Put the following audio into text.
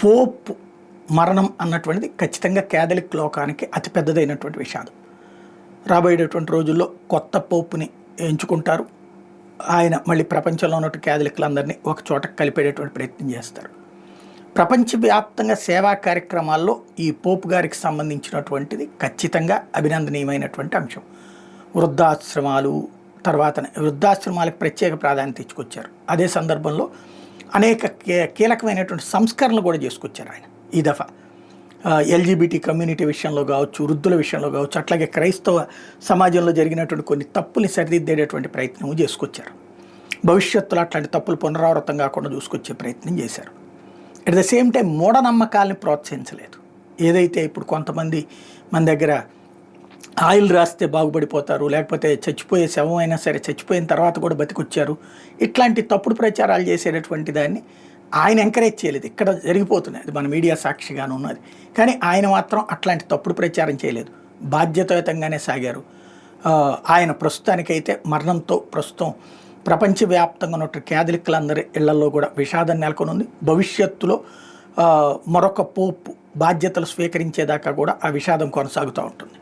Pope మరణం అన్నటువంటిది ఖచ్చితంగా క్యాథలిక్ లోకానికి అతిపెద్దదైనటువంటి విషాదం. రాబోయేటటువంటి రోజుల్లో కొత్త పోప్ని ఎంచుకుంటారు. ఆయన మళ్ళీ ప్రపంచంలో ఉన్నటువంటి క్యాథలిక్లందరినీ ఒక చోట కలిపేటటువంటి ప్రయత్నం చేస్తారు. ప్రపంచవ్యాప్తంగా సేవా కార్యక్రమాల్లో ఈ పోప్ గారికి సంబంధించినటువంటిది ఖచ్చితంగా అభినందనీయమైనటువంటి అంశం. వృద్ధాశ్రమాలు, తర్వాత వృద్ధాశ్రమాలకు ప్రత్యేక ప్రాధాన్యత ఇచ్చుకొచ్చారు. అదే సందర్భంలో అనేక కీలకమైనటువంటి సంస్కరణలు కూడా చేసుకొచ్చారు ఆయన ఈ దఫా. ఎల్జీబీటీ కమ్యూనిటీ విషయంలో కావచ్చు, వృద్ధుల విషయంలో కావచ్చు, అట్లాగే క్రైస్తవ సమాజంలో జరిగినటువంటి కొన్ని తప్పుల్ని సరిదిద్దేటటువంటి ప్రయత్నం చేసుకొచ్చారు. భవిష్యత్తులో అట్లాంటి తప్పులు పునరావృతం కాకుండా చూసుకొచ్చే ప్రయత్నం చేశారు. అట్ ద సేమ్ టైం మూఢనమ్మకాలని ప్రోత్సహించలేదు. ఏదైతే ఇప్పుడు కొంతమంది మన దగ్గర ఆయిల్ రాస్తే బాగుపడిపోతారు, లేకపోతే చచ్చిపోయే శవం అయినా సరే చచ్చిపోయిన తర్వాత కూడా బతికొచ్చారు, ఇట్లాంటి తప్పుడు ప్రచారాలు చేసేటటువంటి దాన్ని ఆయన ఎంకరేజ్ చేయలేదు. ఇక్కడ జరిగిపోతున్నాయి, అది మన మీడియా సాక్షిగానే ఉన్నది. కానీ ఆయన మాత్రం అట్లాంటి తప్పుడు ప్రచారం చేయలేదు, బాధ్యతాయుతంగానే సాగారు. ఆయన ప్రస్తుతానికైతే మరణంతో ప్రస్తుతం ప్రపంచవ్యాప్తంగా ఉన్న క్యాథలిక్లందరి ఇళ్లలో కూడా విషాదం నెలకొని ఉంది. భవిష్యత్తులో మరొక పోప్ బాధ్యతలు స్వీకరించేదాకా కూడా ఆ విషాదం కొనసాగుతూ ఉంటుంది.